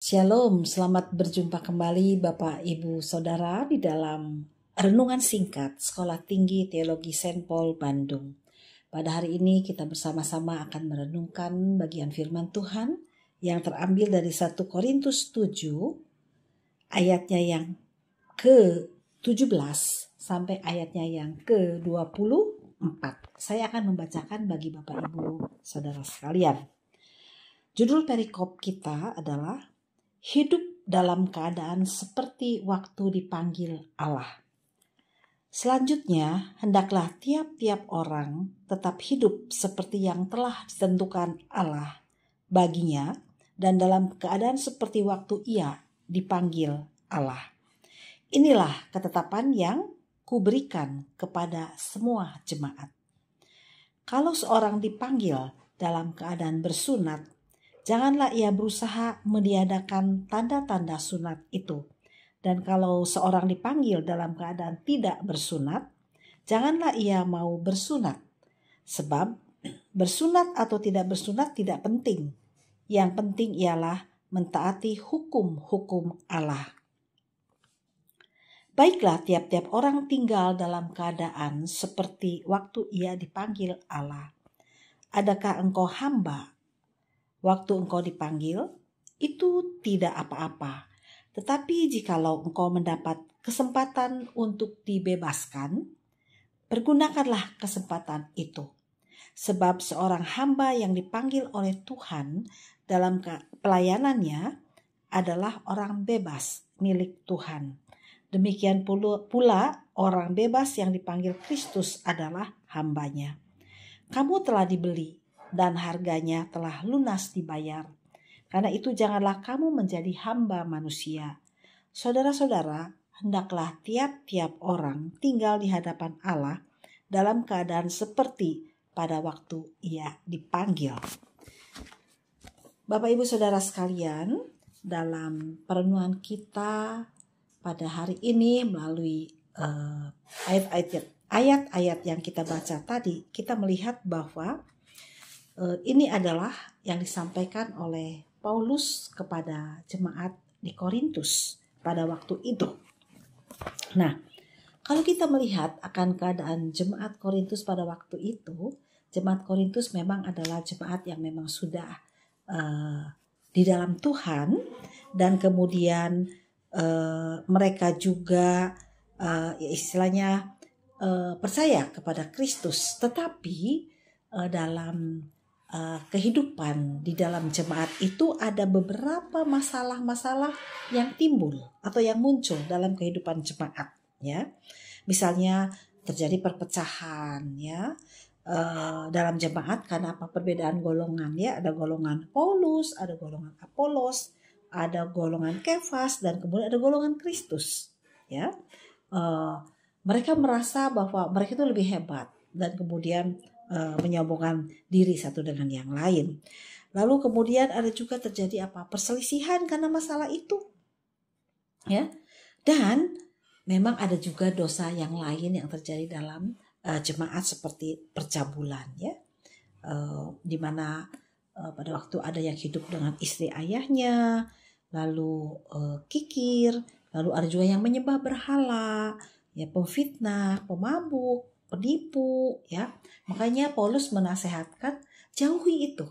Shalom, selamat berjumpa kembali Bapak Ibu Saudara di dalam renungan singkat Sekolah Tinggi Teologi Saint Paul Bandung. Pada hari ini kita bersama-sama akan merenungkan bagian firman Tuhan yang terambil dari 1 Korintus 7 ayatnya yang ke-17 sampai ayatnya yang ke-24. Saya akan membacakan bagi Bapak Ibu Saudara sekalian. Judul perikop kita adalah hidup dalam keadaan seperti waktu dipanggil Allah. Selanjutnya, hendaklah tiap-tiap orang tetap hidup seperti yang telah ditentukan Allah baginya dan dalam keadaan seperti waktu ia dipanggil Allah. Inilah ketetapan yang kuberikan kepada semua jemaat. Kalau seorang dipanggil dalam keadaan bersunat, janganlah ia berusaha meniadakan tanda-tanda sunat itu. Dan kalau seorang dipanggil dalam keadaan tidak bersunat, janganlah ia mau bersunat. Sebab bersunat atau tidak bersunat tidak penting. Yang penting ialah mentaati hukum-hukum Allah. Baiklah, tiap-tiap orang tinggal dalam keadaan seperti waktu ia dipanggil Allah. Adakah engkau hamba? Waktu engkau dipanggil, itu tidak apa-apa. Tetapi jikalau engkau mendapat kesempatan untuk dibebaskan, pergunakanlah kesempatan itu. Sebab seorang hamba yang dipanggil oleh Tuhan dalam pelayanannya adalah orang bebas milik Tuhan. Demikian pula orang bebas yang dipanggil Kristus adalah hambanya. Kamu telah dibeli dan harganya telah lunas dibayar. Karena itu janganlah kamu menjadi hamba manusia. Saudara-saudara, hendaklah tiap-tiap orang tinggal di hadapan Allah dalam keadaan seperti pada waktu ia dipanggil. Bapak Ibu Saudara sekalian, dalam perenungan kita pada hari ini melalui ayat-ayat yang kita baca tadi, kita melihat bahwa ini adalah yang disampaikan oleh Paulus kepada jemaat di Korintus pada waktu itu. Nah, kalau kita melihat akan keadaan jemaat Korintus pada waktu itu, jemaat Korintus memang adalah jemaat yang memang sudah di dalam Tuhan, dan kemudian mereka juga istilahnya percaya kepada Kristus, tetapi dalam kehidupan di dalam jemaat itu ada beberapa masalah-masalah yang timbul atau yang muncul dalam kehidupan jemaat, ya. Misalnya terjadi perpecahan, ya, dalam jemaat karena apa? Perbedaan golongan, ya. Ada golongan Paulus, ada golongan Apolos, ada golongan Kefas, dan kemudian ada golongan Kristus, ya. Mereka merasa bahwa mereka itu lebih hebat dan kemudian menyombongkan diri satu dengan yang lain. Lalu kemudian ada juga terjadi apa? Perselisihan karena masalah itu, ya. Dan memang ada juga dosa yang lain yang terjadi dalam jemaat seperti percabulan, ya. Di mana pada waktu ada yang hidup dengan istri ayahnya, lalu kikir, lalu ada juga yang menyembah berhala, ya, pemfitnah, pemabuk, penipu, ya. Makanya Paulus menasehatkan jauhi itu,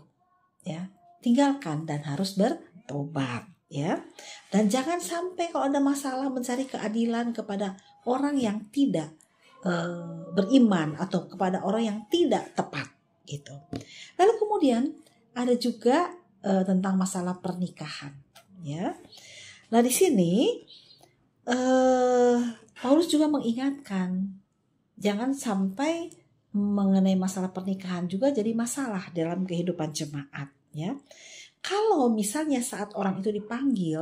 ya. Tinggalkan dan harus bertobat, ya. Dan jangan sampai kalau ada masalah mencari keadilan kepada orang yang tidak beriman atau kepada orang yang tidak tepat, gitu. Lalu kemudian ada juga tentang masalah pernikahan, ya. Nah, di sini Paulus juga mengingatkan jangan sampai mengenai masalah pernikahan juga jadi masalah dalam kehidupan jemaat, ya. Kalau misalnya saat orang itu dipanggil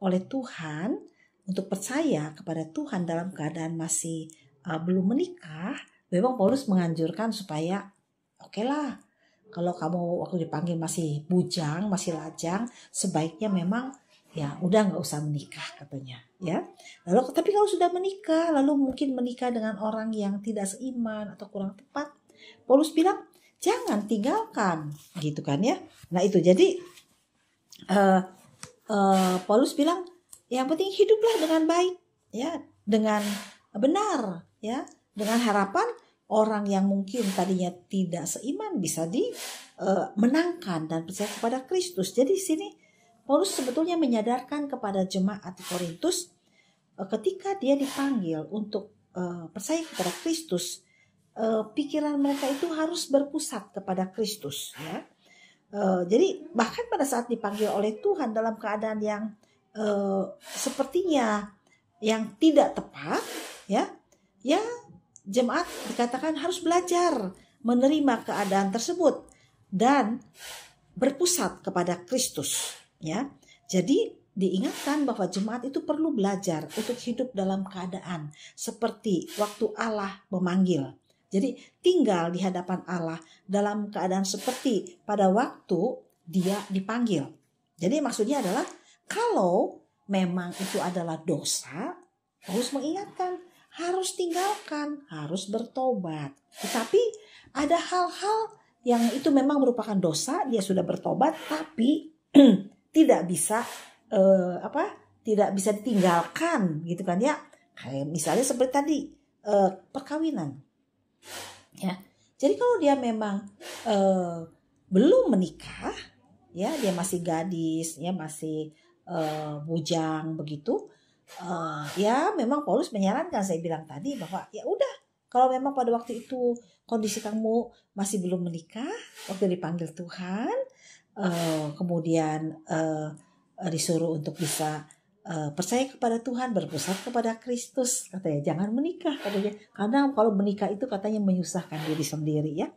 oleh Tuhan untuk percaya kepada Tuhan dalam keadaan masih belum menikah, memang Paulus menganjurkan supaya okelah, kalau kamu waktu dipanggil masih bujang, masih lajang, sebaiknya memang ya udah nggak usah menikah, katanya, ya. Lalu tapi kalau sudah menikah, lalu mungkin menikah dengan orang yang tidak seiman atau kurang tepat, Paulus bilang jangan tinggalkan, gitu kan, ya. Nah itu jadi Paulus bilang yang penting hiduplah dengan baik, ya, dengan benar, ya, dengan harapan orang yang mungkin tadinya tidak seiman bisa dimenangkan dan percaya kepada Kristus. Jadi di sini Paulus sebetulnya menyadarkan kepada jemaat di Korintus ketika dia dipanggil untuk percaya kepada Kristus, pikiran mereka itu harus berpusat kepada Kristus, ya. Jadi bahkan pada saat dipanggil oleh Tuhan dalam keadaan yang sepertinya yang tidak tepat, ya, ya jemaat dikatakan harus belajar menerima keadaan tersebut dan berpusat kepada Kristus, ya. Jadi diingatkan bahwa jemaat itu perlu belajar untuk hidup dalam keadaan seperti waktu Allah memanggil. Jadi tinggal di hadapan Allah dalam keadaan seperti pada waktu dia dipanggil. Jadi maksudnya adalah kalau memang itu adalah dosa, harus mengingatkan, harus tinggalkan, harus bertobat. Tetapi ada hal-hal yang itu memang merupakan dosa, dia sudah bertobat tapi tidak bisa tidak bisa ditinggalkan gitu kan ya. Kayak misalnya seperti tadi perkawinan. Ya. Jadi kalau dia memang belum menikah, ya, dia masih gadis, ya, masih bujang begitu, ya memang Paulus menyarankan, saya bilang tadi, bahwa ya udah, kalau memang pada waktu itu kondisi kamu masih belum menikah, waktu dipanggil Tuhan, kemudian disuruh untuk bisa percaya kepada Tuhan, berpusat kepada Kristus, katanya jangan menikah, katanya, karena kalau menikah itu katanya menyusahkan diri sendiri, ya,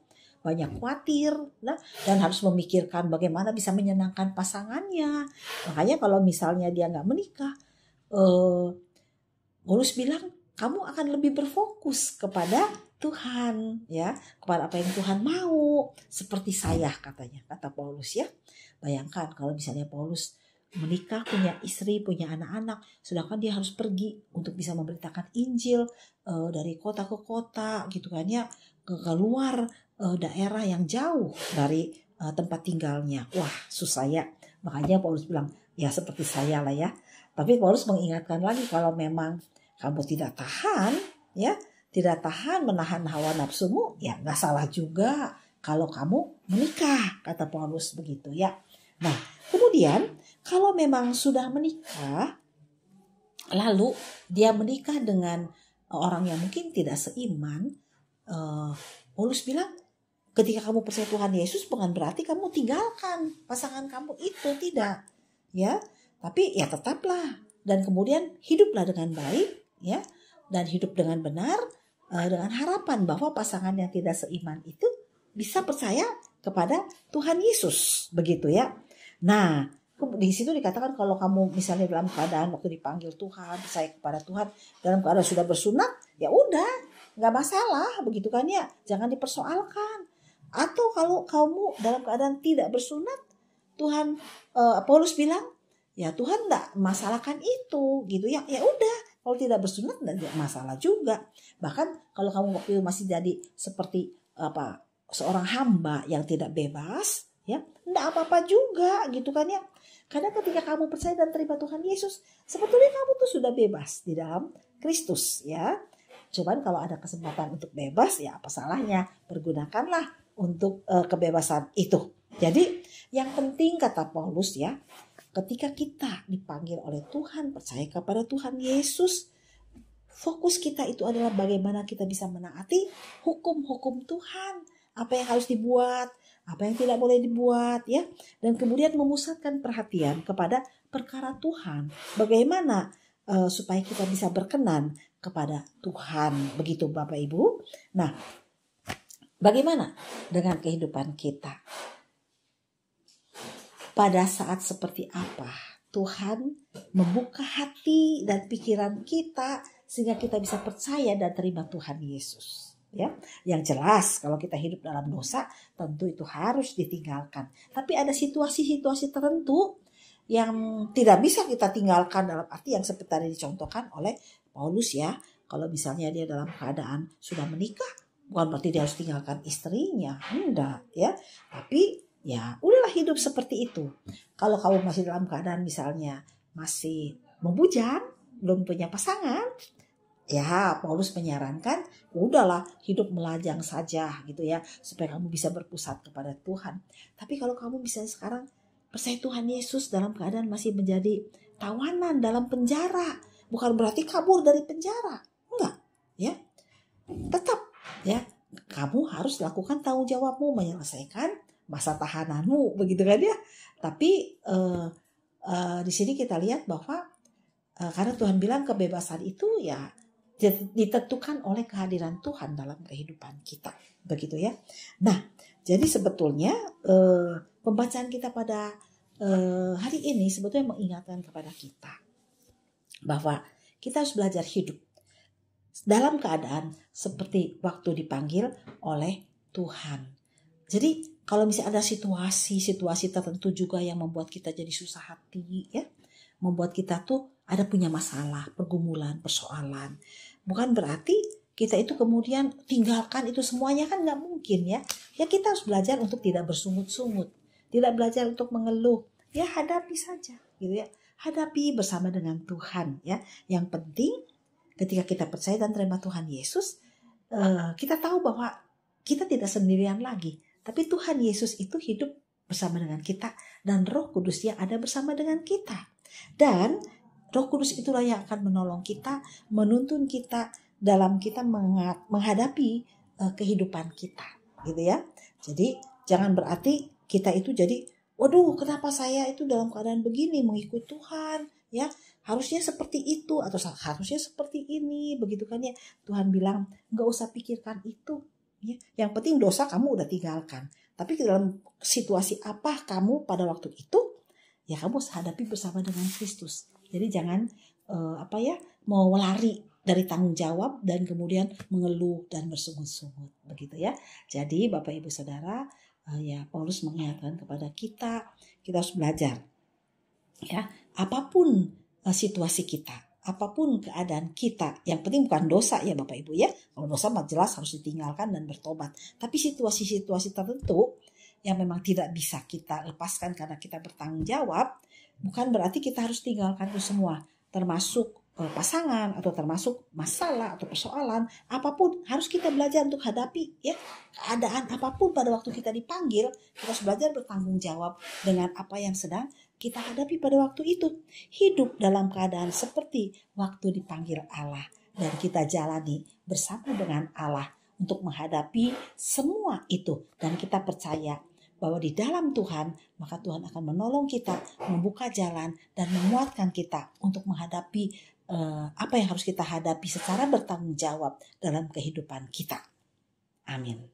banyak khawatir, nah, dan harus memikirkan bagaimana bisa menyenangkan pasangannya. Makanya kalau misalnya dia nggak menikah, Paulus bilang kamu akan lebih berfokus kepada Tuhan, ya, kepada apa yang Tuhan mau, seperti saya, katanya, kata Paulus, ya. Bayangkan kalau misalnya Paulus menikah, punya istri, punya anak-anak, sedangkan dia harus pergi untuk bisa memberitakan Injil dari kota ke kota gitu kan ya, ke luar daerah yang jauh dari tempat tinggalnya. Wah, susah ya. Makanya Paulus bilang, ya seperti saya lah ya. Tapi Paulus mengingatkan lagi, kalau memang kamu tidak tahan, ya, tidak tahan menahan hawa nafsumu, ya nggak salah juga kalau kamu menikah, kata Paulus begitu ya. Nah, kemudian kalau memang sudah menikah, lalu dia menikah dengan orang yang mungkin tidak seiman, Paulus bilang, ketika kamu percaya Tuhan Yesus bukan berarti kamu tinggalkan pasangan kamu itu, tidak, ya. Tapi ya tetaplah, dan kemudian hiduplah dengan baik, ya, dan hidup dengan benar, dengan harapan bahwa pasangan yang tidak seiman itu bisa percaya kepada Tuhan Yesus, begitu ya. Nah, di situ dikatakan kalau kamu misalnya dalam keadaan waktu dipanggil Tuhan, percaya kepada Tuhan, dalam keadaan sudah bersunat, ya udah, nggak masalah, begitu kan ya, jangan dipersoalkan. Atau kalau kamu dalam keadaan tidak bersunat, Tuhan, Paulus bilang, ya Tuhan nggak masalahkan itu, gitu ya, ya udah, kalau tidak bersunat nggak masalah juga. Bahkan kalau kamu waktu itu masih jadi seperti seorang hamba yang tidak bebas, ya, enggak apa-apa juga gitu kan ya. Karena ketika kamu percaya dan terima Tuhan Yesus, sebetulnya kamu tuh sudah bebas di dalam Kristus, ya. Cuman kalau ada kesempatan untuk bebas, ya apa salahnya, pergunakanlah untuk kebebasan itu. Jadi yang penting, kata Paulus, ya, ketika kita dipanggil oleh Tuhan, percaya kepada Tuhan Yesus, fokus kita itu adalah bagaimana kita bisa menaati hukum-hukum Tuhan, apa yang harus dibuat, apa yang tidak boleh dibuat, ya, dan kemudian memusatkan perhatian kepada perkara Tuhan, bagaimana supaya kita bisa berkenan kepada Tuhan, begitu Bapak Ibu. Nah, bagaimana dengan kehidupan kita? Pada saat seperti apa Tuhan membuka hati dan pikiran kita sehingga kita bisa percaya dan terima Tuhan Yesus? Ya, yang jelas kalau kita hidup dalam dosa tentu itu harus ditinggalkan. Tapi ada situasi-situasi tertentu yang tidak bisa kita tinggalkan, dalam arti yang seperti tadi dicontohkan oleh Paulus, ya. Kalau misalnya dia dalam keadaan sudah menikah, bukan berarti dia harus tinggalkan istrinya, enggak, ya. Tapi ya udahlah hidup seperti itu. Kalau kamu masih dalam keadaan misalnya masih membujang, belum punya pasangan, ya Paulus menyarankan udahlah hidup melajang saja gitu ya, supaya kamu bisa berpusat kepada Tuhan. Tapi kalau kamu bisa sekarang percaya Tuhan Yesus dalam keadaan masih menjadi tawanan dalam penjara, bukan berarti kabur dari penjara, enggak ya, tetap ya kamu harus lakukan tanggung jawabmu menyelesaikan masa tahananmu, begitu kan ya. Tapi di sini kita lihat bahwa karena Tuhan bilang kebebasan itu ya ditentukan oleh kehadiran Tuhan dalam kehidupan kita, begitu ya. Nah, jadi sebetulnya pembacaan kita pada hari ini sebetulnya mengingatkan kepada kita bahwa kita harus belajar hidup dalam keadaan seperti waktu dipanggil oleh Tuhan. Jadi kalau misalnya ada situasi tertentu juga yang membuat kita jadi susah hati ya, membuat kita tuh ada punya masalah, pergumulan, persoalan, bukan berarti kita itu kemudian tinggalkan itu semuanya, kan nggak mungkin ya. Ya kita harus belajar untuk tidak bersungut-sungut, tidak belajar untuk mengeluh, ya hadapi saja gitu ya, hadapi bersama dengan Tuhan ya. Yang penting ketika kita percaya dan terima Tuhan Yesus, kita tahu bahwa kita tidak sendirian lagi. Tapi Tuhan Yesus itu hidup bersama dengan kita dan Roh Kudus yang ada bersama dengan kita. Dan Roh Kudus itulah yang akan menolong kita, menuntun kita dalam kita menghadapi kehidupan kita, gitu ya. Jadi jangan berarti kita itu jadi, waduh kenapa saya itu dalam keadaan begini mengikut Tuhan, ya harusnya seperti itu atau harusnya seperti ini, begitu kan ya. Tuhan bilang nggak usah pikirkan itu. Ya, yang penting dosa kamu udah tinggalkan. Tapi dalam situasi apa kamu pada waktu itu, ya kamu hadapi bersama dengan Kristus. Jadi jangan mau lari dari tanggung jawab dan kemudian mengeluh dan bersungut-sungut, begitu ya. Jadi Bapak Ibu Saudara, ya Paulus mengingatkan kepada kita harus belajar. Ya, apapun situasi kita, apapun keadaan kita, yang penting bukan dosa ya Bapak Ibu ya. Kalau dosa jelas harus ditinggalkan dan bertobat. Tapi situasi-situasi tertentu yang memang tidak bisa kita lepaskan karena kita bertanggung jawab, bukan berarti kita harus tinggalkan itu semua. Termasuk pasangan atau termasuk masalah atau persoalan, apapun harus kita belajar untuk hadapi ya. Keadaan apapun pada waktu kita dipanggil, kita harus belajar bertanggung jawab dengan apa yang sedang kita hadapi pada waktu itu. Hidup dalam keadaan seperti waktu dipanggil Allah dan kita jalani bersama dengan Allah untuk menghadapi semua itu. Dan kita percaya bahwa di dalam Tuhan, maka Tuhan akan menolong kita, membuka jalan dan menguatkan kita untuk menghadapi apa yang harus kita hadapi secara bertanggung jawab dalam kehidupan kita. Amin.